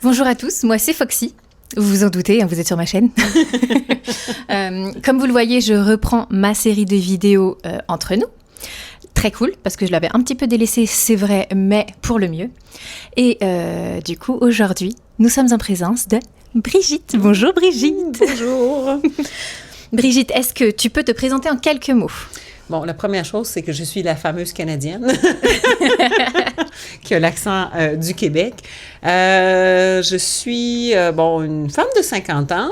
Bonjour à tous, moi c'est Foxy. Vous vous en doutez, vous êtes sur ma chaîne. Comme vous le voyez, je reprends ma série de vidéos entre nous. Très cool, parce que je l'avais un petit peu délaissée, c'est vrai, mais pour le mieux. Et du coup, aujourd'hui, nous sommes en présence de Brigitte. Bonjour Brigitte. Bonjour. Brigitte, est-ce que tu peux te présenter en quelques mots? Bon, la première chose, c'est que je suis la fameuse Canadienne qui a l'accent du Québec. Je suis, une femme de 50 ans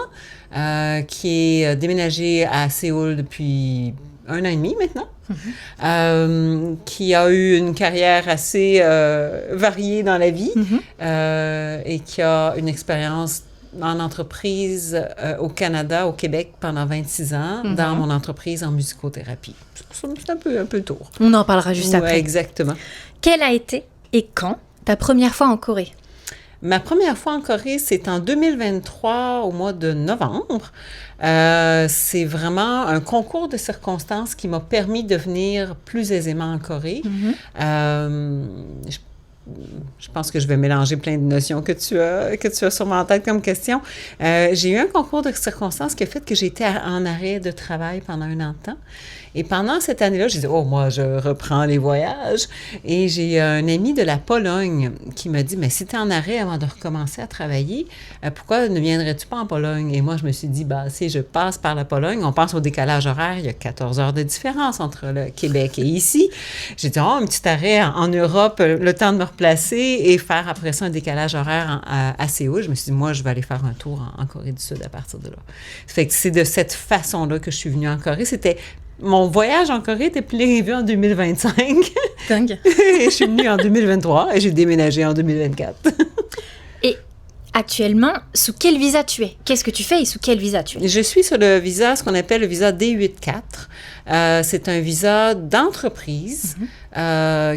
qui est déménagée à Séoul depuis 1 an et demi maintenant. Qui a eu une carrière assez variée dans la vie et qui a une expérience en entreprise au Canada, au Québec, pendant 26 ans, dans mon entreprise en musicothérapie. C'est un peu le tour. On en parlera juste après. Exactement. Quelle a été et quand ta première fois en Corée? Ma première fois en Corée, c'est en 2023, au mois de novembre. C'est vraiment un concours de circonstances qui m'a permis de venir plus aisément en Corée. Je pense que je vais mélanger plein de notions que tu as sûrement en tête comme question. J'ai eu un concours de circonstances qui a fait que j'ai été en arrêt de travail pendant 1 an de temps. Et pendant cette année-là, j'ai dit, moi, je reprends les voyages. Et j'ai un ami de la Pologne qui m'a dit, mais si tu es en arrêt avant de recommencer à travailler, pourquoi ne viendrais-tu pas en Pologne? Et moi, je me suis dit, si je passe par la Pologne, on pense au décalage horaire, il y a 14 heures de différence entre le Québec et ici. J'ai dit, un petit arrêt en Europe, le temps de me replacer et faire après ça un décalage horaire à Séoul. Je me suis dit, moi, je vais aller faire un tour en Corée du Sud à partir de là. Ça fait que c'est de cette façon-là que je suis venue en Corée. Mon voyage en Corée était prévu en 2025. Dingue. Et je suis venue en 2023 et j'ai déménagé en 2024. Et actuellement, sous quel visa tu es? Qu'est-ce que tu fais et sous quel visa tu es? Je suis sur le visa, ce qu'on appelle le visa D84. C'est un visa d'entreprise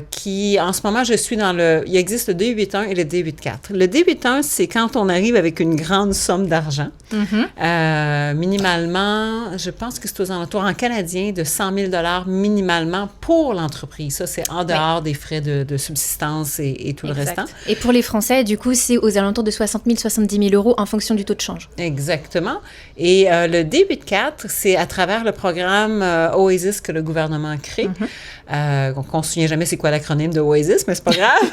qui, en ce moment, je suis il existe le D81 et le D84. Le D81, c'est quand on arrive avec une grande somme d'argent. Minimalement, je pense que c'est aux alentours en canadien de 100 000 $ minimalement pour l'entreprise. Ça, c'est en dehors des frais de subsistance et tout le restant. Et pour les Français, du coup, c'est aux alentours de 60 000, 70 000 € en fonction du taux de change. Exactement. Et le D84, c'est à travers le programme Oasis que le gouvernement crée. On ne se souvient jamais c'est quoi l'acronyme de Oasis, mais c'est pas grave.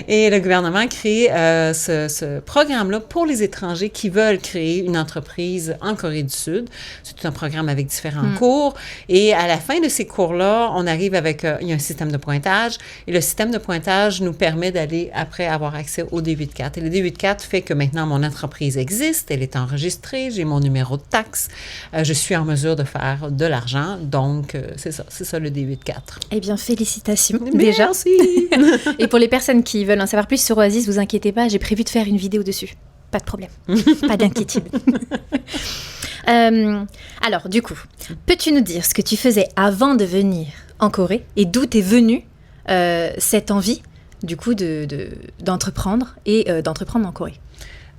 Et le gouvernement crée ce programme-là pour les étrangers qui veulent créer une entreprise en Corée du Sud. C'est tout un programme avec différents cours. Et à la fin de ces cours-là, on arrive avec... il y a un système de pointage. Et le système de pointage nous permet d'aller, après, avoir accès au D84. Et le D84 fait que maintenant, mon entreprise existe, elle est enregistrée, j'ai mon numéro de taxe, je suis en mesure de faire de l'argent. Donc, c'est ça le D84. Eh bien, félicitations. Déjà. Merci. Et pour les personnes qui veulent en savoir plus sur Oasis, vous inquiétez pas, j'ai prévu de faire une vidéo dessus. Pas de problème. Pas d'inquiétude. Alors, du coup, peux-tu nous dire ce que tu faisais avant de venir en Corée et d'où t'es venue cette envie, du coup, d'entreprendre et d'entreprendre en Corée?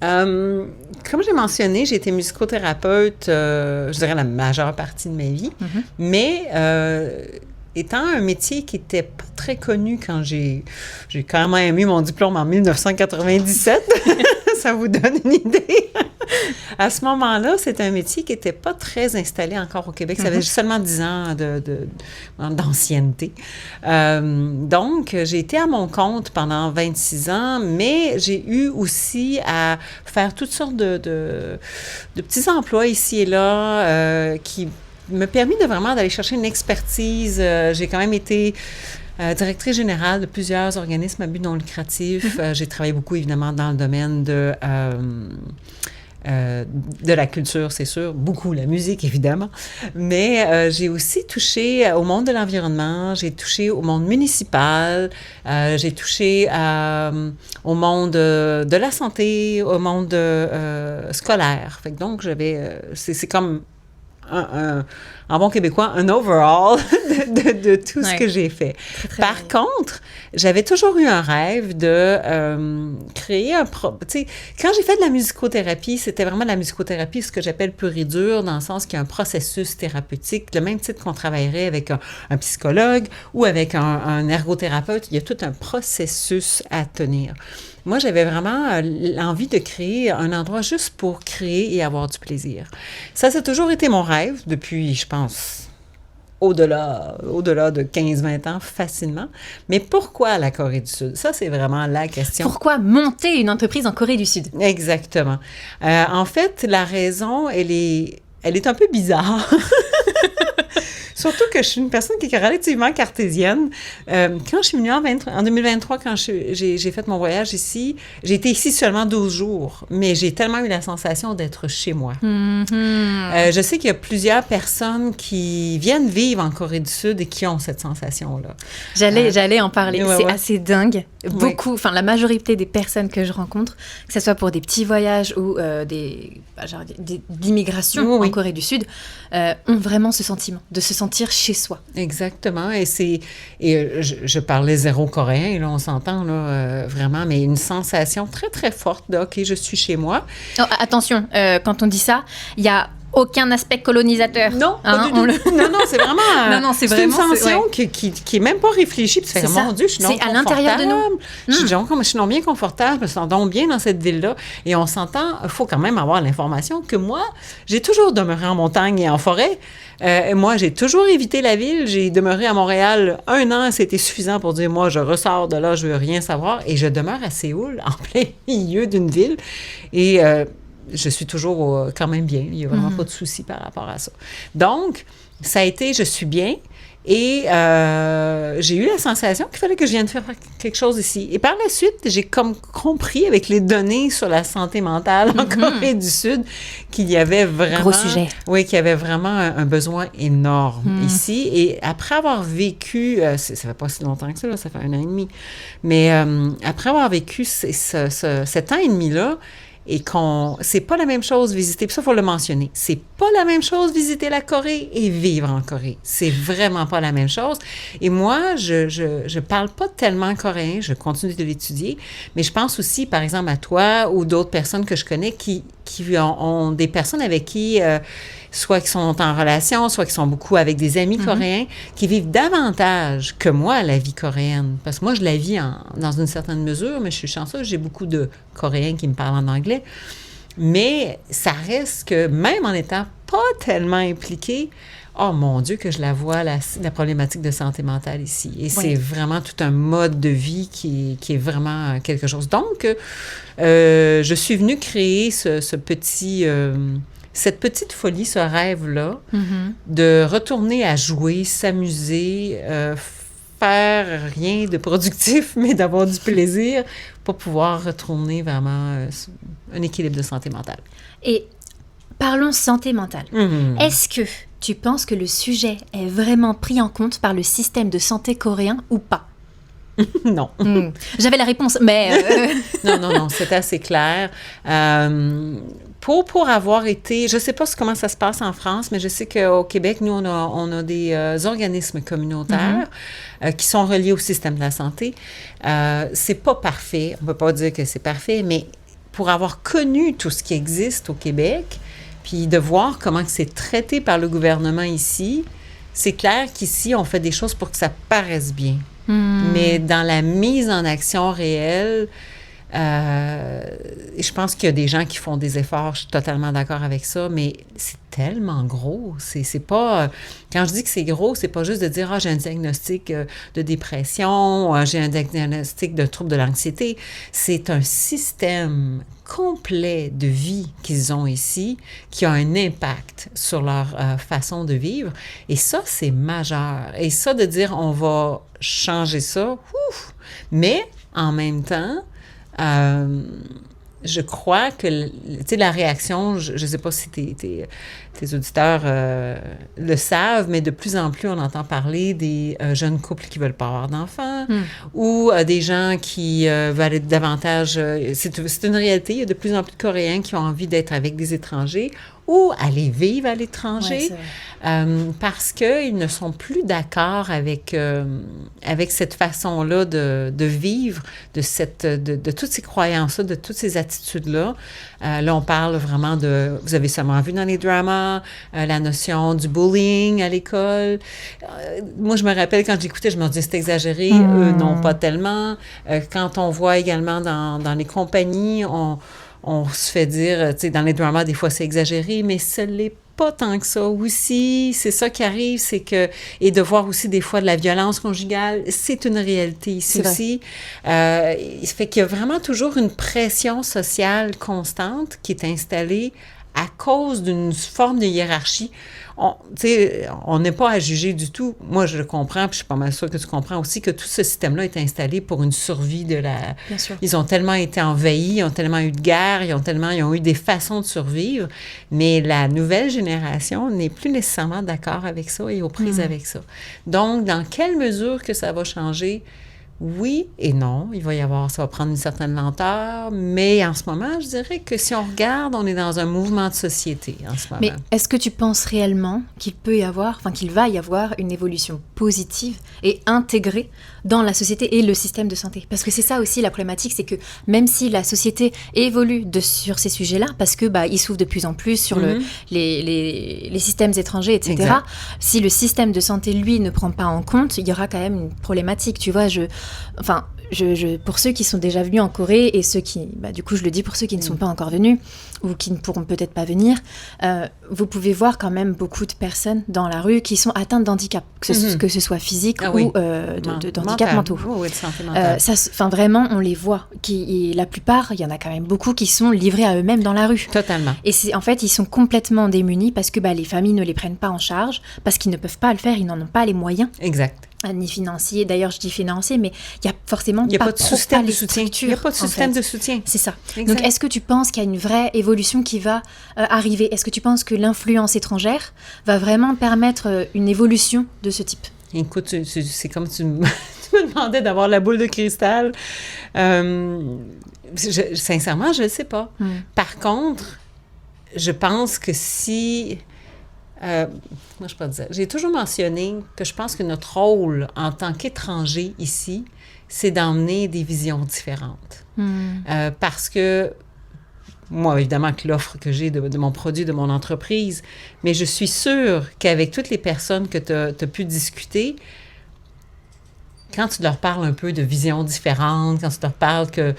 Comme j'ai mentionné, j'ai été musicothérapeute, je dirais la majeure partie de ma vie, mais étant un métier qui n'était pas très connu quand j'ai quand même eu mon diplôme en 1997, ça vous donne une idée. À ce moment-là, c'était un métier qui n'était pas très installé encore au Québec. Ça avait seulement 10 ans d'ancienneté. Donc, j'ai été à mon compte pendant 26 ans, mais j'ai eu aussi à faire toutes sortes de petits emplois ici et là qui m'a permis d'aller chercher une expertise. J'ai quand même été directrice générale de plusieurs organismes à but non lucratif. J'ai travaillé beaucoup, évidemment, dans le domaine de la culture, c'est sûr, beaucoup la musique, évidemment, mais j'ai aussi touché au monde de l'environnement, j'ai touché au monde municipal, j'ai touché au monde de la santé, au monde scolaire. Fait que donc, c'est comme en bon québécois, un overall de tout ce que j'ai fait. Très, très Par contre, j'avais toujours eu un rêve de créer tu sais, quand j'ai fait de la musicothérapie, c'était vraiment de la musicothérapie, ce que j'appelle pur et dur, dans le sens qu'il y a un processus thérapeutique, le même titre qu'on travaillerait avec un psychologue ou avec un ergothérapeute. Il y a tout un processus à tenir. Moi, j'avais vraiment l'envie de créer un endroit juste pour créer et avoir du plaisir. Ça a toujours été mon rêve depuis, je pense, au-delà de 15-20 ans, facilement. Mais pourquoi la Corée du Sud? Ça, c'est vraiment la question. Pourquoi monter une entreprise en Corée du Sud? Exactement. En fait, la raison, elle est un peu bizarre. Surtout que je suis une personne qui est relativement cartésienne. Quand je suis venue en 2023, quand j'ai fait mon voyage ici, j'ai été ici seulement 12 jours, mais j'ai tellement eu la sensation d'être chez moi. Je sais qu'il y a plusieurs personnes qui viennent vivre en Corée du Sud et qui ont cette sensation-là. J'allais en parler. Ouais, c'est ouais. assez dingue. Beaucoup, enfin la majorité des personnes que je rencontre, que ce soit pour des petits voyages ou d'immigration en Corée du Sud, ont vraiment ce sentiment de se sentir chez soi. Exactement. Je parlais zéro coréen, là, on s'entend, là, vraiment, mais une sensation très, très forte de « OK, je suis chez moi ». Oh, attention, quand on dit ça, il y a aucun aspect colonisateur. Non, pas du tout. Non, c'est vraiment... c'est une vraiment, sensation qui est même pas réfléchie. Puis tu fais, mon Dieu, je suis non confortable. C'est à l'intérieur de nous. Je suis non bien confortable, je me sens donc bien dans cette ville-là. Et on s'entend, il faut quand même avoir l'information que moi, j'ai toujours demeuré en montagne et en forêt. Moi, j'ai toujours évité la ville. J'ai demeuré à Montréal 1 an. C'était suffisant pour dire, moi, je ressors de là, je veux rien savoir. Et je demeure à Séoul, en plein milieu d'une ville. Et... je suis toujours quand même bien. Il n'y a vraiment pas de souci par rapport à ça. Donc, ça a été, je suis bien. Et j'ai eu la sensation qu'il fallait que je vienne faire quelque chose ici. Et par la suite, j'ai comme compris avec les données sur la santé mentale en Corée du Sud qu'il y avait vraiment... Gros sujet. Oui, qu'il y avait vraiment un besoin énorme ici. Et après avoir vécu... ça fait pas si longtemps que ça, là, ça fait 1 an et demi. Mais après avoir vécu cet an et demi-là, et c'est pas la même chose visiter, puis ça, il faut le mentionner, c'est pas la même chose visiter la Corée et vivre en Corée. C'est vraiment pas la même chose. Et moi, je parle pas tellement coréen, je continue de l'étudier, mais je pense aussi, par exemple, à toi ou d'autres personnes que je connais qui ont des personnes avec qui... soit qui sont en relation, soit qui sont beaucoup avec des amis coréens, qui vivent davantage que moi la vie coréenne. Parce que moi, je la vis dans une certaine mesure, mais je suis chanceuse, j'ai beaucoup de Coréens qui me parlent en anglais. Mais ça reste que, même en étant pas tellement impliquée, oh mon Dieu, que je la vois, la problématique de santé mentale ici. Et c'est vraiment tout un mode de vie qui est vraiment quelque chose. Donc, je suis venue créer ce petit... cette petite folie, ce rêve-là, de retourner à jouer, s'amuser, faire rien de productif, mais d'avoir du plaisir pour pouvoir retourner vraiment un équilibre de santé mentale. Et parlons santé mentale. Est-ce que tu penses que le sujet est vraiment pris en compte par le système de santé coréen ou pas? Non. J'avais la réponse, mais... Non, c'est assez clair. Pour avoir été... Je ne sais pas comment ça se passe en France, mais je sais qu'au Québec, nous, on a des organismes communautaires qui sont reliés au système de la santé. C'est pas parfait. On ne peut pas dire que c'est parfait, mais pour avoir connu tout ce qui existe au Québec, puis de voir comment c'est traité par le gouvernement ici, c'est clair qu'ici, on fait des choses pour que ça paraisse bien. Mais dans la mise en action réelle, je pense qu'il y a des gens qui font des efforts, je suis totalement d'accord avec ça, mais c'est tellement gros. C'est pas... quand je dis que c'est gros, c'est pas juste de dire « Ah, j'ai un diagnostic de dépression, j'ai un diagnostic de trouble de l'anxiété ». C'est un système complet de vie qu'ils ont ici qui a un impact sur leur façon de vivre. Et ça, c'est majeur. Et ça, de dire « On va changer ça », ouf! Mais en même temps, je crois que, tu sais, la réaction, je ne sais pas si tes auditeurs le savent, mais de plus en plus, on entend parler des jeunes couples qui ne veulent pas avoir d'enfants ou des gens qui veulent être davantage... c'est une réalité, il y a de plus en plus de Coréens qui ont envie d'être avec des étrangers ou aller vivre à l'étranger, Ouais, parce qu'ils ne sont plus d'accord avec cette façon-là de vivre, de toutes ces croyances-là, de toutes ces attitudes-là. Là, on parle vraiment vous avez sûrement vu dans les dramas, la notion du bullying à l'école. Moi, je me rappelle, quand j'écoutais, je me disais, c'est exagéré. Eux, non, pas tellement. Quand on voit également dans les compagnies, on se fait dire, tu sais, dans les dramas, des fois, c'est exagéré, mais ce n'est pas tant que ça aussi. C'est ça qui arrive, c'est que... Et de voir aussi, des fois, de la violence conjugale, c'est une réalité ici aussi. Ça fait qu'il y a vraiment toujours une pression sociale constante qui est installée à cause d'une forme de hiérarchie. On n'est pas à juger du tout. Moi, je le comprends, puis je suis pas mal sûre que tu comprends aussi que tout ce système-là est installé pour une survie de la... Bien sûr. Ils ont tellement été envahis, ils ont tellement eu de guerres, ils ont eu des façons de survivre, mais la nouvelle génération n'est plus nécessairement d'accord avec ça et aux prises avec ça. Donc, dans quelle mesure que ça va changer? Oui et non, ça va prendre une certaine lenteur, mais en ce moment, je dirais que si on regarde, on est dans un mouvement de société en ce moment. Mais est-ce que tu penses réellement qu'il va y avoir une évolution positive et intégrée dans la société et le système de santé? Parce que c'est ça aussi la problématique, c'est que même si la société évolue sur ces sujets-là, parce que ils s'ouvrent de plus en plus sur les systèmes étrangers, etc. Exact. Si le système de santé, lui, ne prend pas en compte, il y aura quand même une problématique. Tu vois, pour ceux qui sont déjà venus en Corée et ceux qui, du coup, je le dis pour ceux qui ne sont pas encore venus ou qui ne pourront peut-être pas venir, vous pouvez voir quand même beaucoup de personnes dans la rue qui sont atteintes d'handicap, que ce soit physique ou d'handicap mentaux. Oui, de santé mentale. Vraiment, on les voit. La plupart, il y en a quand même beaucoup qui sont livrés à eux-mêmes dans la rue. Totalement. Et en fait, ils sont complètement démunis parce que les familles ne les prennent pas en charge, parce qu'ils ne peuvent pas le faire, ils n'en ont pas les moyens. Exact. Ni financier. D'ailleurs, je dis financier, mais il n'y a forcément pas de système de soutien. Il n'y a pas de système de soutien. C'est ça. Exact. Donc, est-ce que tu penses qu'il y a une vraie évolution qui va arriver? Est-ce que tu penses que l'influence étrangère va vraiment permettre une évolution de ce type? Écoute, c'est comme tu me demandais d'avoir la boule de cristal. Sincèrement, je ne sais pas. Par contre, je pense que si... moi, je peux dire, j'ai toujours mentionné que je pense que notre rôle en tant qu'étranger ici, c'est d'emmener des visions différentes. Parce que moi, évidemment, que l'offre que j'ai de mon produit, de mon entreprise, mais je suis sûre qu'avec toutes les personnes que tu as pu discuter, quand tu leur parles un peu de visions différentes, quand tu leur parles que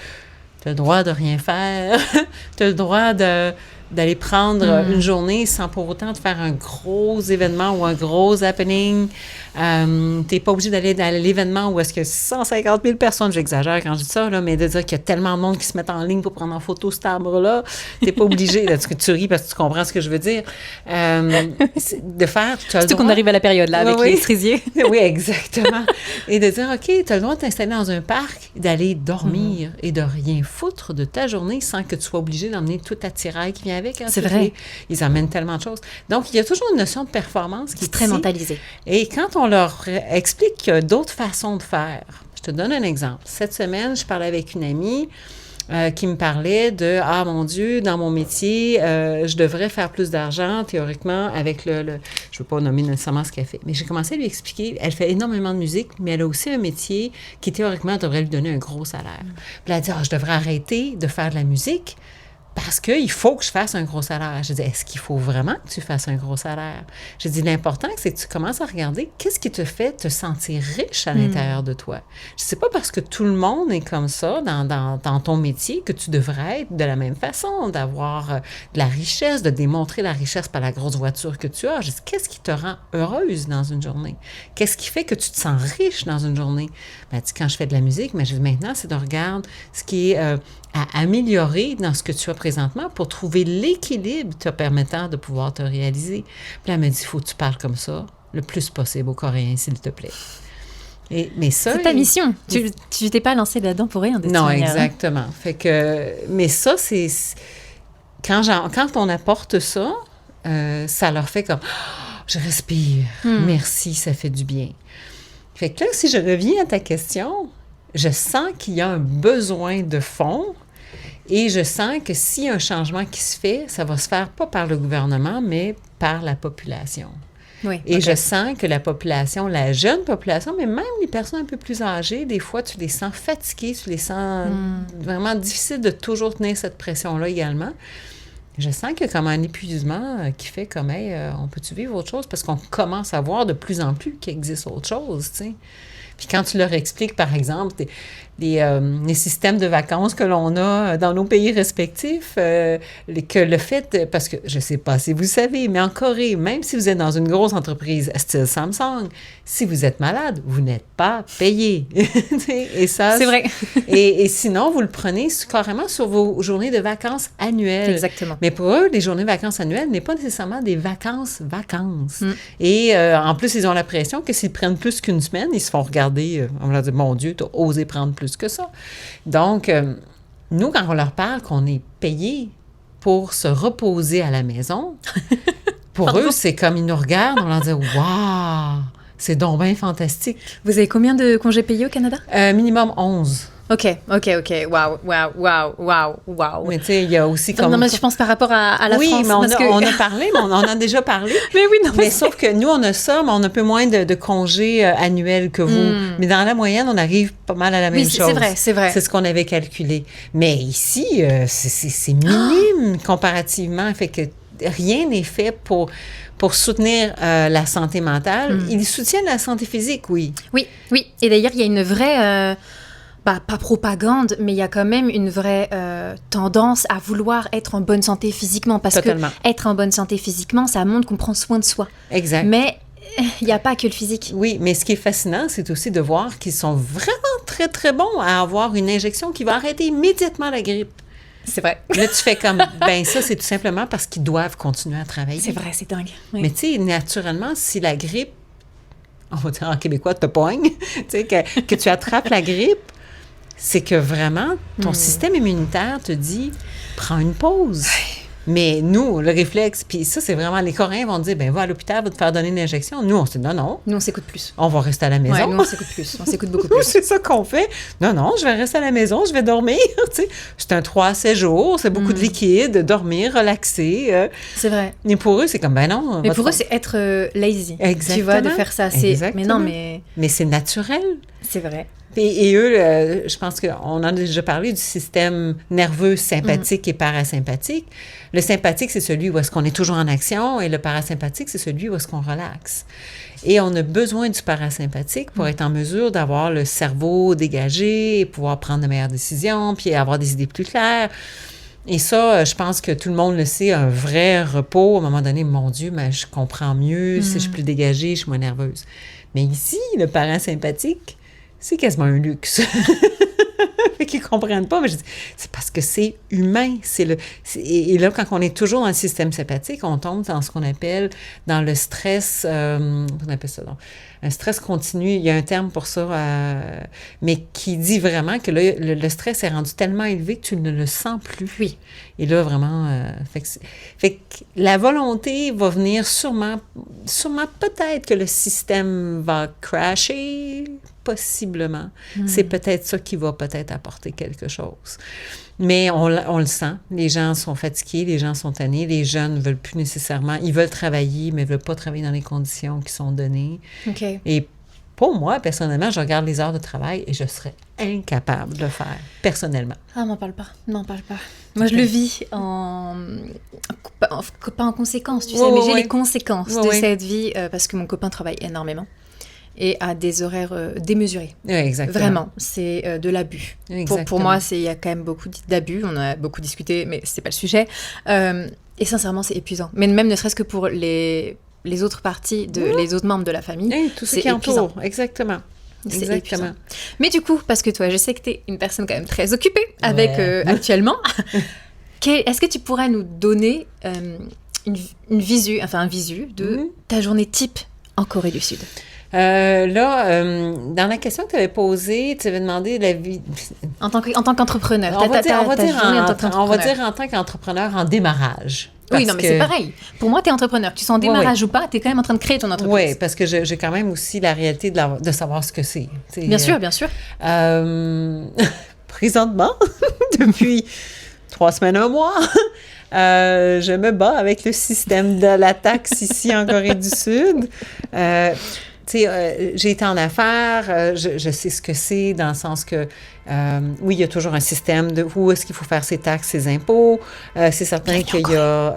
tu as le droit de rien faire, tu as le droit d'aller prendre une journée sans pour autant te faire un gros événement ou un gros happening. Tu n'es pas obligé d'aller à l'événement où est-ce que 150 000 personnes, j'exagère quand je dis ça, là, mais de dire qu'il y a tellement de monde qui se met en ligne pour prendre en photo cet arbre-là, tu n'es pas obligé, là, tu ris parce que tu comprends ce que je veux dire, de faire... Surtout qu'on arrive à la période, là, avec les cerisiers. Oui, exactement. Et de dire, OK, tu as le droit de t'installer dans un parc, d'aller dormir et de rien foutre de ta journée sans que tu sois obligé d'emmener toute ta tiraille qui vient avec. Hein, c'est vrai. Ils amènent tellement de choses. Donc, il y a toujours une notion de performance qui est très mentalisée. Et quand on leur explique qu'il y a d'autres façons de faire, je te donne un exemple. Cette semaine, je parlais avec une amie qui me parlait de « Ah, mon Dieu, dans mon métier, je devrais faire plus d'argent, théoriquement, avec le... » Je ne veux pas nommer nécessairement ce qu'elle fait, mais j'ai commencé à lui expliquer. Elle fait énormément de musique, mais elle a aussi un métier qui, théoriquement, devrait lui donner un gros salaire. Puis elle a dit « Ah, je devrais arrêter de faire de la musique parce qu'il faut que je fasse un gros salaire. » Je dis, est-ce qu'il faut vraiment que tu fasses un gros salaire? Je dis, l'important, c'est que tu commences à regarder qu'est-ce qui te fait te sentir riche à l'intérieur de toi. Je sais pas parce que tout le monde est comme ça dans ton métier que tu devrais être de la même façon, d'avoir de la richesse, de démontrer la richesse par la grosse voiture que tu as. Je dis, qu'est-ce qui te rend heureuse dans une journée? Qu'est-ce qui fait que tu te sens riche dans une journée? Ben, tu dis, quand je fais de la musique, mais je dis, maintenant, c'est de regarder ce qui est... à améliorer dans ce que tu as présentement pour trouver l'équilibre te permettant de pouvoir te réaliser. Puis elle m'a dit, il faut que tu parles comme ça le plus possible aux Coréens, s'il te plaît. Mais ça, c'est ta mission. Tu t'es pas lancée là-dedans pour rien. Non, exactement. Fait que, mais ça, c'est... Quand on apporte ça, ça leur fait comme, oh, je respire, merci, ça fait du bien. Fait que là, si je reviens à ta question, je sens qu'il y a un besoin de fond Et je sens que s'il y a un changement qui se fait, ça va se faire pas par le gouvernement, mais par la population. Oui, Et ok. je sens que la population, la jeune population, mais même les personnes un peu plus âgées, des fois, tu les sens fatiguées, tu les sens vraiment difficiles de toujours tenir cette pression-là également. Je sens qu'il y a comme un épuisement qui fait comme, hey, on peut-tu vivre autre chose? Parce qu'on commence à voir de plus en plus qu'il existe autre chose, tu sais. Puis quand tu leur expliques, par exemple, les systèmes de vacances que l'on a dans nos pays respectifs, que le fait, parce que je ne sais pas si vous savez, mais en Corée, même si vous êtes dans une grosse entreprise style Samsung, si vous êtes malade, vous n'êtes pas payé. Et ça, C'est vrai. et sinon, vous le prenez carrément sur vos journées de vacances annuelles. Exactement. Mais pour eux, les journées de vacances annuelles n'est pas nécessairement des vacances. Et en plus, ils ont la pression que s'ils prennent plus qu'une semaine, ils se font regarder, on leur dit, mon Dieu, tu as osé prendre plus que ça. Donc, nous, quand on leur parle qu'on est payé pour se reposer à la maison, pour eux, c'est comme ils nous regardent, on leur dit, waouh, c'est donc bien fantastique. Vous avez combien de congés payés au Canada? Minimum 11. OK. Waouh. Mais tu sais, il y a aussi comme... Non, mais je pense par rapport à la oui, France. mais on parce a, que... on a parlé, mais on en a déjà parlé. Mais oui, non, Mais sauf que nous, on a ça, mais on a un peu moins de congés annuels que vous. Mais dans la moyenne, on arrive pas mal à la même Oui, chose. c'est vrai. C'est ce qu'on avait calculé. Mais ici, c'est minime comparativement. Fait que rien n'est fait pour soutenir la santé mentale. Ils soutiennent la santé physique, oui. Oui. Et d'ailleurs, il y a une vraie... pas propagande, mais il y a quand même une vraie tendance à vouloir être en bonne santé physiquement. Parce Totalement. que être en bonne santé physiquement, ça montre qu'on prend soin de soi. Exact. Mais il n'y a pas que le physique. Oui, mais ce qui est fascinant, c'est aussi de voir qu'ils sont vraiment très, très bons à avoir une injection qui va arrêter immédiatement la grippe. C'est vrai. Là, tu fais comme, ça, c'est tout simplement parce qu'ils doivent continuer à travailler. C'est vrai, c'est dingue. Oui. Mais tu sais, naturellement, si la grippe, on va dire en québécois, te pogne, tu sais, que tu attrapes la grippe, c'est que vraiment, ton système immunitaire te dit, prends une pause. Mais nous, le réflexe, puis ça, c'est vraiment, les Coréens vont dire, va à l'hôpital, va te faire donner une injection. Nous, on se dit, non. Nous, on s'écoute plus. On va rester à la maison. Ouais, nous, on s'écoute plus. On s'écoute beaucoup plus. C'est ça qu'on fait. Non, je vais rester à la maison, je vais dormir. Tu sais, c'est un 3 à 7 jours, c'est beaucoup de liquide, dormir, relaxer. C'est vrai. Mais pour eux, c'est comme, non. Mais pour eux, c'est être lazy. Exactement. Tu vois, de faire ça. Exactement. Mais c'est naturel. c'est vrai. Et eux, je pense qu'on en a déjà parlé du système nerveux sympathique et parasympathique. Le sympathique, c'est celui où est-ce qu'on est toujours en action, et le parasympathique, c'est celui où est-ce qu'on relaxe. Et on a besoin du parasympathique pour être en mesure d'avoir le cerveau dégagé et pouvoir prendre de meilleures décisions, puis avoir des idées plus claires. Et ça, je pense que tout le monde le sait, un vrai repos, à un moment donné, mon Dieu, mais je comprends mieux, si je suis plus dégagée, je suis moins nerveuse. Mais ici, le parasympathique, c'est quasiment un luxe. Fait qu'ils ne comprennent pas, mais je dis, c'est parce que c'est humain. Et là, quand on est toujours dans le système sympathique, on tombe dans ce qu'on appelle, dans le stress, on appelle ça, donc, un stress continu. Il y a un terme pour ça, mais qui dit vraiment que là, le stress est rendu tellement élevé que tu ne le sens plus. Oui. Et là, vraiment, fait que la volonté va venir sûrement peut-être que le système va crasher, possiblement. C'est peut-être ça qui va peut-être apporter quelque chose. Mais on le sent. Les gens sont fatigués, les gens sont tannés, les jeunes ne veulent plus nécessairement... Ils veulent travailler, mais ne veulent pas travailler dans les conditions qui sont données. OK. Et pour moi, personnellement, je regarde les heures de travail et je serais incapable de le faire, personnellement. Ah, m'en parle pas. Moi, je le vis pas en conséquence, tu sais, mais j'ai les conséquences de cette vie parce que mon copain travaille énormément et a des horaires démesurés. Oui, exactement. Vraiment, c'est de l'abus. Pour moi, il y a quand même beaucoup d'abus. On a beaucoup discuté, mais c'est pas le sujet. Et sincèrement, c'est épuisant. Mais même ne serait-ce que pour les autres parties, les autres membres de la famille, tout ce qui entoure. Exactement. C'est épuisant. Mais du coup, parce que toi, je sais que tu es une personne quand même très occupée avec actuellement. Est-ce que tu pourrais nous donner un visu de ta journée type en Corée du Sud? Dans la question que tu avais posée, tu avais demandé la vie... En tant qu'entrepreneur. On va dire en tant qu'entrepreneur en démarrage. Oui, non, mais c'est pareil. Pour moi, tu es entrepreneur. Que tu sois en démarrage ou pas, tu es quand même en train de créer ton entreprise. Oui, parce que j'ai quand même aussi la réalité de savoir ce que c'est. Bien sûr. Présentement, depuis 3 semaines, un mois. Je me bats avec le système de la taxe ici en Corée du Sud. J'ai été en affaires, je sais ce que c'est dans le sens que, oui, il y a toujours un système de où est-ce qu'il faut faire ses taxes, ses impôts. C'est certain qu'il y a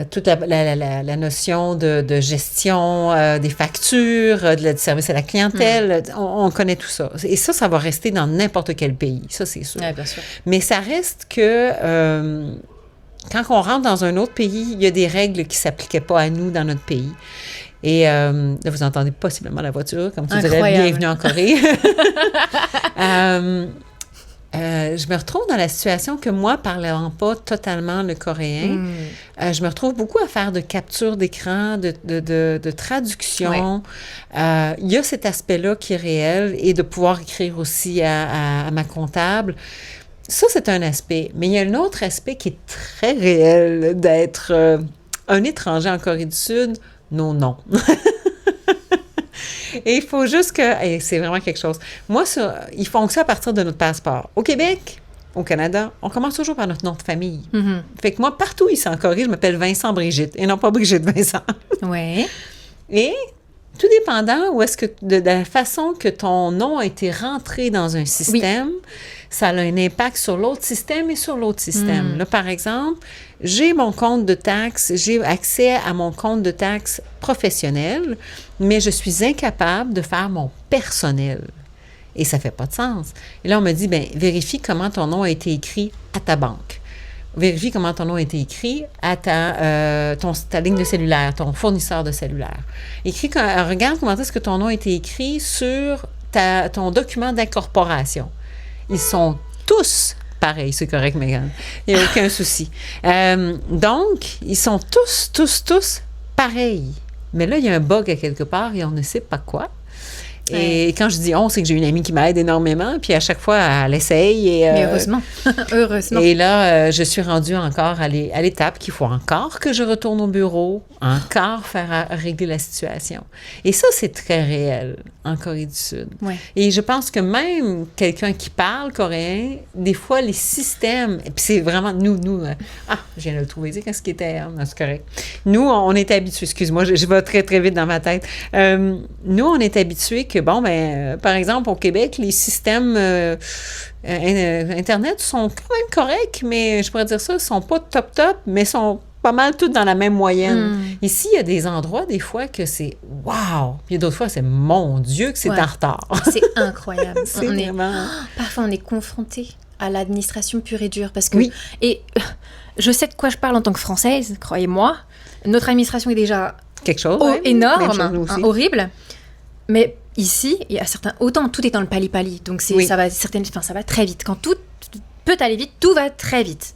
toute la notion de gestion des factures, du service à la clientèle. On connaît tout ça. Et ça va rester dans n'importe quel pays. Ça, c'est sûr. Oui, bien sûr. Mais ça reste que... quand on rentre dans un autre pays, il y a des règles qui ne s'appliquaient pas à nous dans notre pays. Et là, vous entendez possiblement la voiture, comme tu dirais, bienvenue en Corée. Je me retrouve dans la situation que moi, parlant pas totalement le coréen, je me retrouve beaucoup à faire de capture d'écran, de traduction. Il y a cet aspect-là qui est réel et de pouvoir écrire aussi à ma comptable. Ça, c'est un aspect. Mais il y a un autre aspect qui est très réel d'être un étranger en Corée du Sud. Non. Et il faut juste que... Et c'est vraiment quelque chose. Moi, ils font que ça à partir de notre passeport. Au Québec, au Canada, on commence toujours par notre nom de famille. Mm-hmm. Fait que moi, partout ici en Corée, je m'appelle Vincent Brigitte et non pas Brigitte Vincent. Oui. Et tout dépendant où est-ce que de la façon que ton nom a été rentré dans un système, ça a un impact sur l'autre système et sur l'autre système. Là, par exemple, j'ai mon compte de taxes, j'ai accès à mon compte de taxes professionnel, mais je suis incapable de faire mon personnel. Et ça fait pas de sens. Et là, on me dit, bien, vérifie comment ton nom a été écrit à ta banque. Vérifie comment ton nom a été écrit à ta ligne de cellulaire, ton fournisseur de cellulaire. Regarde comment est-ce que ton nom a été écrit sur ton document d'incorporation. Ils sont tous pareils, c'est correct, Megan. Il n'y a aucun souci. Donc, ils sont tous pareils. Mais là, il y a un bug à quelque part et on ne sait pas quoi. Et quand je dis « on », c'est que j'ai une amie qui m'aide énormément, puis à chaque fois, elle essaye. Mais heureusement. Heureusement. Et là, je suis rendue encore à l'étape qu'il faut encore que je retourne au bureau, encore faire régler la situation. Et ça, c'est très réel en Corée du Sud. Ouais. Et je pense que même quelqu'un qui parle coréen, des fois, les systèmes, et puis c'est vraiment nous, je viens de le trouver, c'est qu'est-ce qui était, c'est correct. Nous, on est habitués, excuse-moi, je vais très, très vite dans ma tête. Nous, on est habitués que, par exemple, au Québec, les systèmes Internet sont quand même corrects, mais je pourrais dire ça, ils sont pas top, mais sont pas mal tous dans la même moyenne. Ici, il y a des endroits, des fois, que c'est « wow », puis d'autres fois, c'est « mon Dieu » que c'est en retard. C'est incroyable. C'est vraiment... Parfois, on est confronté à l'administration pure et dure, parce que... Oui. Et je sais de quoi je parle en tant que Française, croyez-moi. Notre administration est déjà... quelque chose, énorme, horrible. Mais ici, il y a certains... Autant tout est dans le pali-pali, donc ça va très vite. Quand tout peut aller vite, tout va très vite.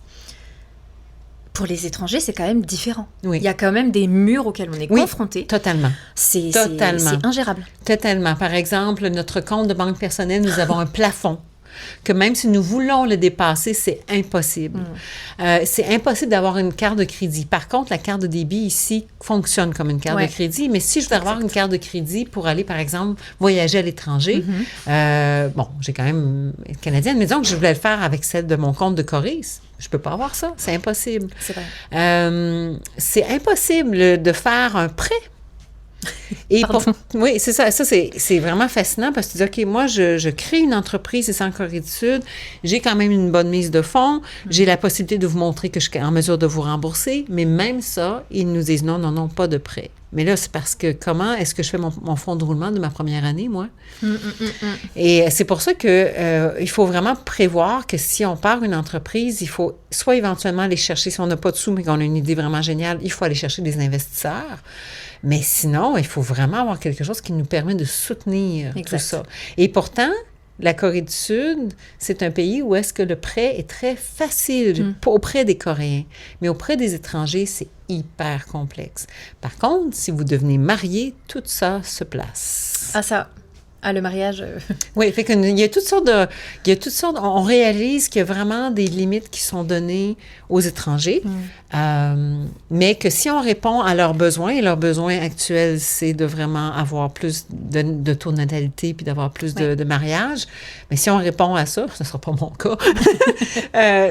Pour les étrangers, c'est quand même différent. Oui. Il y a quand même des murs auxquels on est confronté. Totalement. C'est ingérable. Totalement. Par exemple, notre compte de banque personnelle, nous avons un plafond que même si nous voulons le dépasser, c'est impossible. C'est impossible d'avoir une carte de crédit. Par contre, la carte de débit ici fonctionne comme une carte de crédit, mais si je veux avoir une carte de crédit pour aller, par exemple, voyager à l'étranger, j'ai quand même une Canadienne, mais disons que je voulais le faire avec celle de mon compte de Corée, je peux pas avoir ça, c'est impossible. C'est vrai. C'est impossible de faire un prêt. Et oui, c'est ça. Ça, c'est vraiment fascinant parce que tu dis, OK, moi, je crée une entreprise ici en Corée du Sud. J'ai quand même une bonne mise de fonds. J'ai la possibilité de vous montrer que je suis en mesure de vous rembourser. Mais même ça, ils nous disent non, pas de prêt. Mais là, c'est parce que comment est-ce que je fais mon fonds de roulement de ma première année, moi? Et c'est pour ça que il faut vraiment prévoir que si on part une entreprise, il faut soit éventuellement aller chercher, si on n'a pas de sous, mais qu'on a une idée vraiment géniale, il faut aller chercher des investisseurs. Mais sinon, il faut vraiment avoir quelque chose qui nous permet de soutenir tout ça. Et pourtant, la Corée du Sud, c'est un pays où est-ce que le prêt est très facile auprès des Coréens. Mais auprès des étrangers, c'est hyper complexe. Par contre, si vous devenez marié, tout ça se place. Ah, le mariage. Oui, fait qu'il y a toutes sortes de... Il y a toutes sortes... On réalise qu'il y a vraiment des limites qui sont données aux étrangers, mais que si on répond à leurs besoins, et leurs besoins actuels, c'est de vraiment avoir plus de taux de natalité puis d'avoir plus de mariage, mais si on répond à ça, ce ne sera pas mon cas,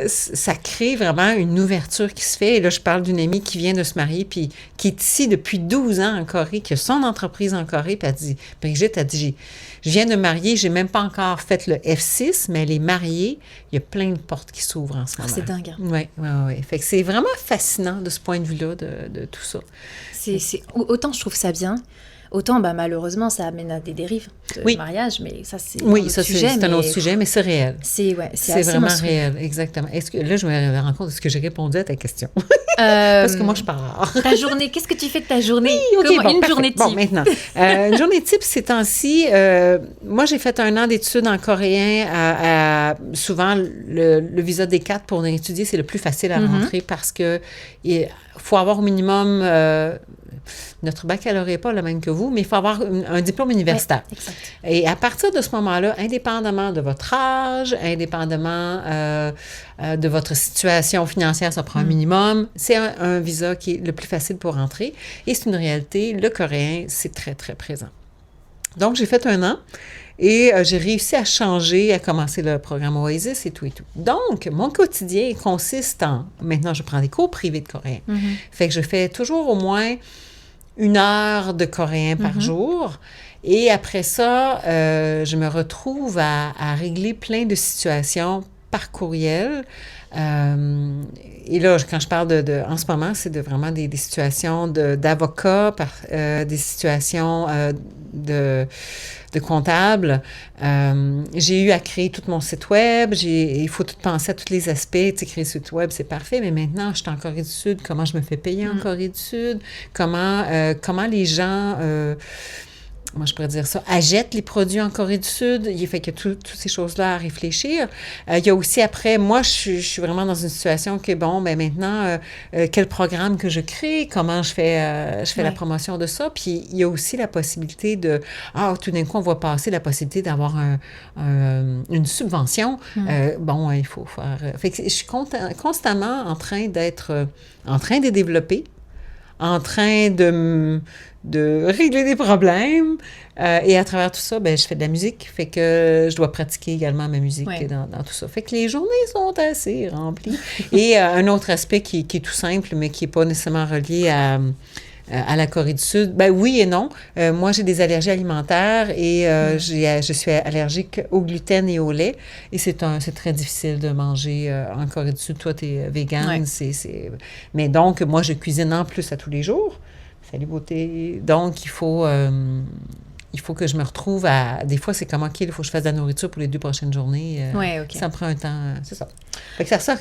ça crée vraiment une ouverture qui se fait. Et là, je parle d'une amie qui vient de se marier puis qui est ici depuis 12 ans en Corée, qui a son entreprise en Corée, puis elle dit, Brigitte a dit, je viens de me marier, j'ai même pas encore fait le F6, mais elle est mariée, il y a plein de portes qui s'ouvrent en ce moment. C'est dingue. Oui, oui, oui. Fait que c'est vraiment fascinant de ce point de vue-là, de tout ça. Autant je trouve ça bien, autant malheureusement ça amène à des dérives de mariage, mais ça c'est un autre sujet. C'est un autre sujet, mais c'est réel. C'est vraiment monstrueux. réel, exactement. Là, je me rends compte, est-ce que j'ai répondu à ta question? Parce que moi, je pars. Ta journée, qu'est-ce que tu fais de ta journée? Oui, OK, une journée type. Bon, maintenant, une journée type, ces temps-ci, moi, j'ai fait 1 an d'études en coréen. Souvent, le visa D4 pour venir étudier, c'est le plus facile à rentrer parce que il faut avoir au minimum... notre baccalauréat n'est pas le même que vous, mais il faut avoir un diplôme universitaire. Ouais, exact. Et à partir de ce moment-là, indépendamment de votre âge, indépendamment de votre situation financière, ça prend un minimum, c'est un visa qui est le plus facile pour rentrer. Et c'est une réalité, le coréen, c'est très, très présent. Donc, j'ai fait 1 an. Et j'ai réussi à changer, à commencer le programme Oasis et tout et tout. Donc, mon quotidien consiste en... Maintenant, je prends des cours privés de coréen. Fait que je fais toujours au moins 1 heure de coréen par jour. Et après ça, je me retrouve à régler plein de situations par courriel. Et là, quand je parle en ce moment, c'est vraiment des situations d'avocats, des situations de comptable. J'ai eu à créer tout mon site web. Il faut tout penser à tous les aspects. Tu sais, créer un site web, c'est parfait, mais maintenant, je suis en Corée du Sud. Comment je me fais payer en Corée du Sud? Comment les gens... moi, je pourrais dire ça, achètent les produits en Corée du Sud. Il fait que toutes ces choses-là à réfléchir. Il y a aussi après, moi, je suis vraiment dans une situation que, maintenant, quel programme que je crée, comment je fais la promotion de ça. Puis, il y a aussi la possibilité tout d'un coup, on voit passer la possibilité d'avoir une subvention. Il faut faire... Fait que je suis constamment en train de développer, en train de régler des problèmes. Et à travers tout ça, je fais de la musique. Fait que je dois pratiquer également ma musique dans tout ça. Fait que les journées sont assez remplies. Et un autre aspect qui est tout simple, mais qui n'est pas nécessairement relié à la Corée du Sud. Oui et non. Moi, j'ai des allergies alimentaires et je suis allergique au gluten et au lait. Et c'est très difficile de manger en Corée du Sud. Toi, tu es végane. Mais donc, moi, je cuisine en plus à tous les jours. Salut, beauté. Donc, il faut que je me retrouve à... Des fois, c'est comme, OK, il faut que je fasse de la nourriture pour les 2 prochaines journées. Ça me prend un temps. C'est ça. Fait que ça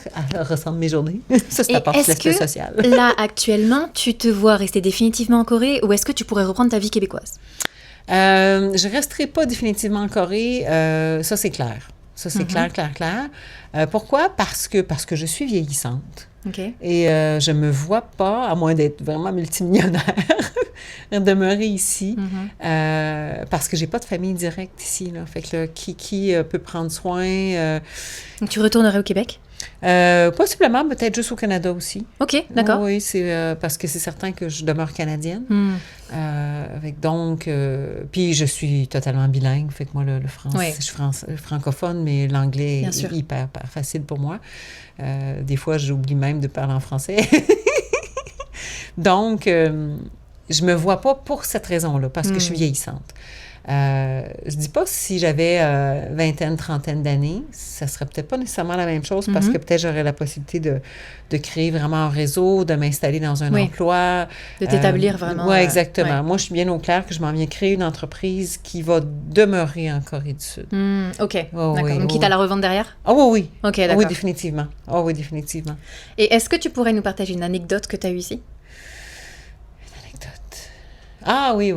ressemble mes journées. Ça, c'est la partie de l'aspect social. Là, actuellement, tu te vois rester définitivement en Corée ou est-ce que tu pourrais reprendre ta vie québécoise? Je ne resterai pas définitivement en Corée. Ça, c'est clair. Ça, c'est clair. Pourquoi? Parce que je suis vieillissante. Okay. Et je ne me vois pas, à moins d'être vraiment multimillionnaire, demeurer ici parce que je n'ai pas de famille directe ici. Là. Fait que là, qui peut prendre soin? Donc, tu retournerais au Québec? Possiblement, peut-être juste au Canada aussi. OK, d'accord. Oui, c'est parce que c'est certain que je demeure canadienne. Donc, puis je suis totalement bilingue. Fait que moi, le français, je suis francophone, mais l'anglais est hyper facile pour moi. Des fois, j'oublie même de parler en français. Donc, je me vois pas pour cette raison-là, parce que je suis vieillissante. Je dis pas si j'avais vingtaine, trentaine d'années, ça serait peut-être pas nécessairement la même chose parce que peut-être j'aurais la possibilité de créer vraiment un réseau, de m'installer dans un emploi. De t'établir vraiment. Oui, exactement. Moi, je suis bien au clair que je m'en viens créer une entreprise qui va demeurer en Corée du Sud. OK, d'accord. Donc, quitte à la revendre derrière? Ah oui. OK, d'accord. Oui, définitivement. Oui, définitivement. Et est-ce que tu pourrais nous partager une anecdote que tu as eue ici? Une anecdote. Ah oui.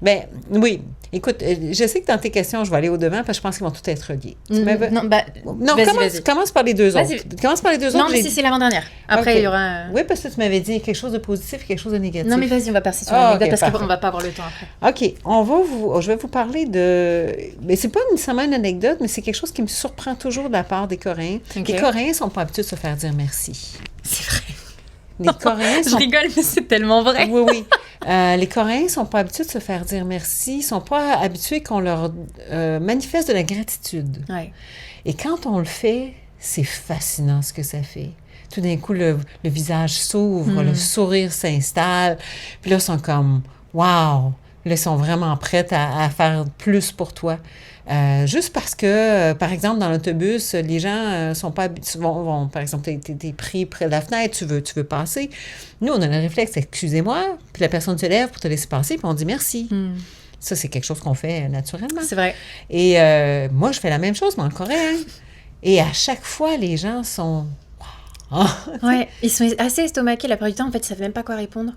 Ben oui. Écoute, je sais que dans tes questions, je vais aller au-devant parce que je pense qu'ils vont tous être reliés. Non, Commence par les deux autres. Commence par les deux autres. Non, mais c'est l'avant-dernière. Après, il y aura... Oui, parce que tu m'avais dit quelque chose de positif et quelque chose de négatif. Non, mais vas-y, on va passer sur l'anecdote parce qu'on ne va pas avoir le temps après. OK. Je vais vous parler de... Mais c'est pas nécessairement une anecdote, mais c'est quelque chose qui me surprend toujours de la part des Coréens. Okay. Les Coréens ne sont pas habitués de se faire dire merci. C'est vrai. Les Coréens Je rigole, mais c'est tellement vrai. Oui. Les Coréens ne sont pas habitués de se faire dire merci. Ils ne sont pas habitués qu'on leur manifeste de la gratitude. Ouais. Et quand on le fait, c'est fascinant ce que ça fait. Tout d'un coup, le visage s'ouvre, le sourire s'installe. Puis là, ils sont comme « wow ». Là, ils sont vraiment prêts à faire plus pour toi. Juste parce que, par exemple, dans l'autobus, les gens sont pas vont par exemple, t'es pris près de la fenêtre, tu veux passer. Nous, on a le réflexe, excusez-moi, puis la personne se lève pour te laisser passer, puis on dit merci. Ça, c'est quelque chose qu'on fait naturellement. C'est vrai. Et moi, je fais la même chose, mais en coréen. Et à chaque fois, les gens sont... Oui, ils sont assez estomaqués la plupart du temps. En fait, ils ne savent même pas quoi répondre.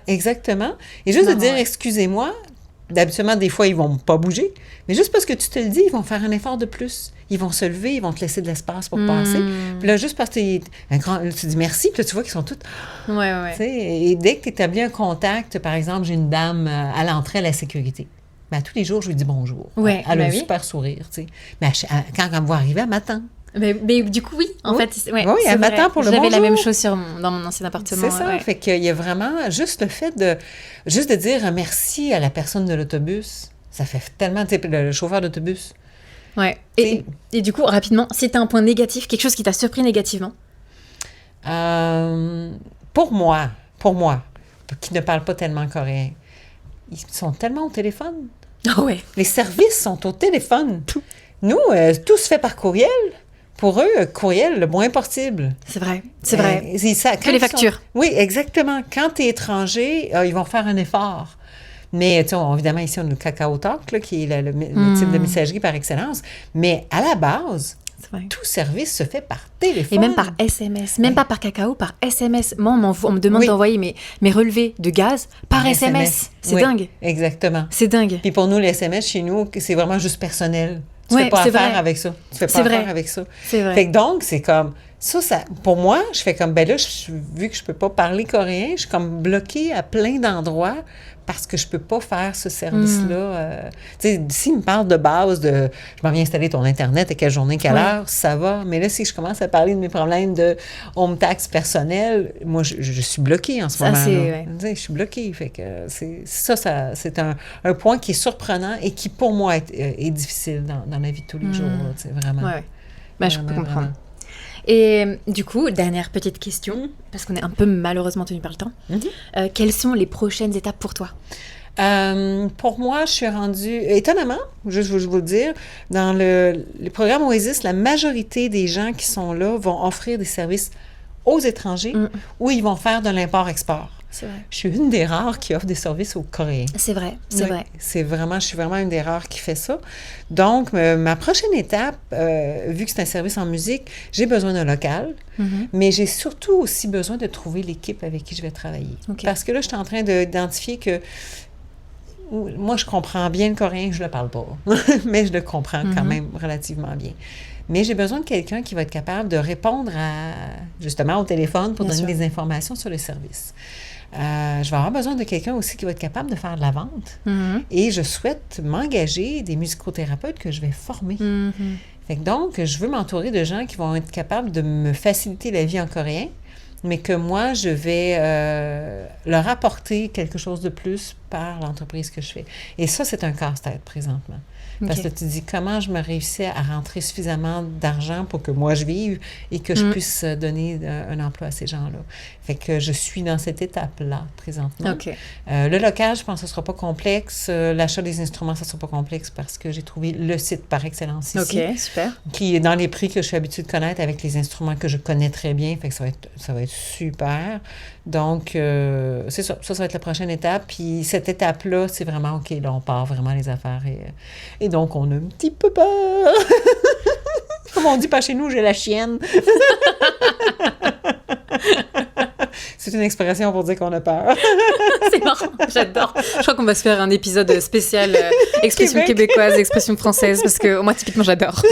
Exactement. Et juste de dire « excusez-moi », d'habituellement, des fois, ils ne vont pas bouger. Mais juste parce que tu te le dis, ils vont faire un effort de plus. Ils vont se lever, ils vont te laisser de l'espace pour passer. Puis là, juste parce que tu dis merci, puis là, tu vois qu'ils sont tous... Oui. Et dès que tu établis un contact, par exemple, j'ai une dame à l'entrée à la sécurité. Mais à tous les jours, je lui dis bonjour. Ouais, elle a un super sourire, tu sais. Mais quand elle me voit arriver, elle m'attend. Mais du coup, oui. En fait, oui, elle m'attend pour le bonjour. J'avais la même chose dans mon ancien appartement. C'est ça. Fait qu'il y a vraiment juste le fait de dire merci à la personne de l'autobus. Ça fait tellement, tu sais, le chauffeur d'autobus. Ouais. Et du coup, rapidement, si tu as un point négatif, quelque chose qui t'a surpris négativement? Pour moi, qui ne parle pas tellement coréen, ils sont tellement au téléphone. Ah ouais. Les services sont au téléphone. Nous, tout se fait par courriel. Pour eux, courriel, le moins possible. C'est vrai. Que les factures. Oui, exactement. Quand tu es étranger, ils vont faire un effort. Mais, évidemment, ici, on a le Kakao Talk, là, qui est le type de messagerie par excellence. Mais à la base, tout service se fait par téléphone. Et même par SMS. Même pas par Kakao, par SMS. Moi, on me demande d'envoyer mes relevés de gaz par SMS. C'est dingue. Exactement. C'est dingue. Puis pour nous, les SMS, chez nous, c'est vraiment juste personnel. Tu fais pas affaire avec ça. Tu fais pas affaire avec ça. C'est vrai. Fait que donc, c'est comme... Ça, pour moi, je fais comme... Ben là, vu que je peux pas parler coréen, je suis comme bloquée à plein d'endroits parce que je peux pas faire ce service-là. Tu sais, s'il me parle de base de... Je m'en viens installer ton Internet, à quelle journée, quelle heure, ça va. Mais là, si je commence à parler de mes problèmes de home tax personnel, moi, je suis bloquée en ce moment-là. Tu sais, je suis bloquée. Fait que c'est un point qui est surprenant et qui, pour moi, est difficile dans la vie de tous les jours. Tu sais, vraiment. Ouais. Ben, je peux comprendre. Et du coup, dernière petite question, parce qu'on est un peu malheureusement tenu par le temps. Quelles sont les prochaines étapes pour toi? Pour moi, je suis rendue... Étonnamment, je vais vous le dire, dans le programme Oasis, la majorité des gens qui sont là vont offrir des services aux étrangers ou ils vont faire de l'import-export. C'est vrai. Je suis une des rares qui offre des services aux Coréens. C'est vrai. Je suis vraiment une des rares qui fait ça. Donc, ma prochaine étape, vu que c'est un service en musique, j'ai besoin d'un local, mais j'ai surtout aussi besoin de trouver l'équipe avec qui je vais travailler. Okay. Parce que là, je suis en train d'identifier que moi, je comprends bien le coréen, je ne le parle pas, mais je le comprends quand même relativement bien. Mais j'ai besoin de quelqu'un qui va être capable de répondre justement au téléphone pour donner des informations sur le service. Je vais avoir besoin de quelqu'un aussi qui va être capable de faire de la vente. Et je souhaite m'engager des musicothérapeutes que je vais former. Fait que donc, je veux m'entourer de gens qui vont être capables de me faciliter la vie en coréen, mais que moi, je vais leur apporter quelque chose de plus par l'entreprise que je fais. Et ça, c'est un casse-tête présentement. Parce que tu te dis, comment je me réussis à rentrer suffisamment d'argent pour que moi je vive et que je puisse donner un emploi à ces gens-là. Fait que je suis dans cette étape-là présentement. Le local, je pense que ce ne sera pas complexe. L'achat des instruments, ça ne sera pas complexe parce que j'ai trouvé le site par excellence ici. OK, super. Qui est dans les prix que je suis habituée de connaître avec les instruments que je connais très bien. Fait que ça va être super. Donc, c'est ça. Ça va être la prochaine étape. Puis cette étape-là, c'est vraiment, OK, là, on part vraiment les affaires. Et donc, on a un petit peu peur. Comme on dit pas chez nous, j'ai la chienne. C'est une expression pour dire qu'on a peur. C'est marrant, j'adore. Je crois qu'on va se faire un épisode spécial expression québécoise, expression française, parce que moi, typiquement, j'adore.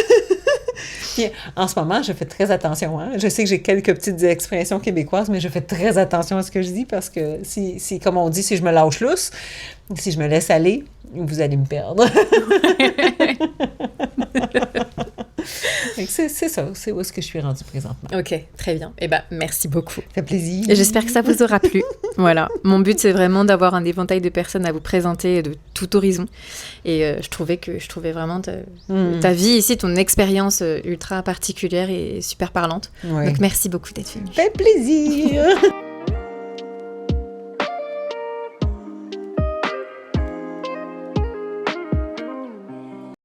Puis, en ce moment, je fais très attention. Hein? Je sais que j'ai quelques petites expressions québécoises, mais je fais très attention à ce que je dis parce que si comme on dit, si je me lâche lousse, si je me laisse aller, vous allez me perdre. C'est ça, c'est où est-ce que je suis rendue présentement. Ok, très bien. Eh bien, merci beaucoup. Ça fait plaisir. Et j'espère que ça vous aura plu. Voilà, mon but, c'est vraiment d'avoir un éventail de personnes à vous présenter de tout horizon. Et je trouvais vraiment ta vie ici, ton expérience ultra particulière et super parlante. Ouais. Donc, merci beaucoup d'être venue. Ça fait plaisir.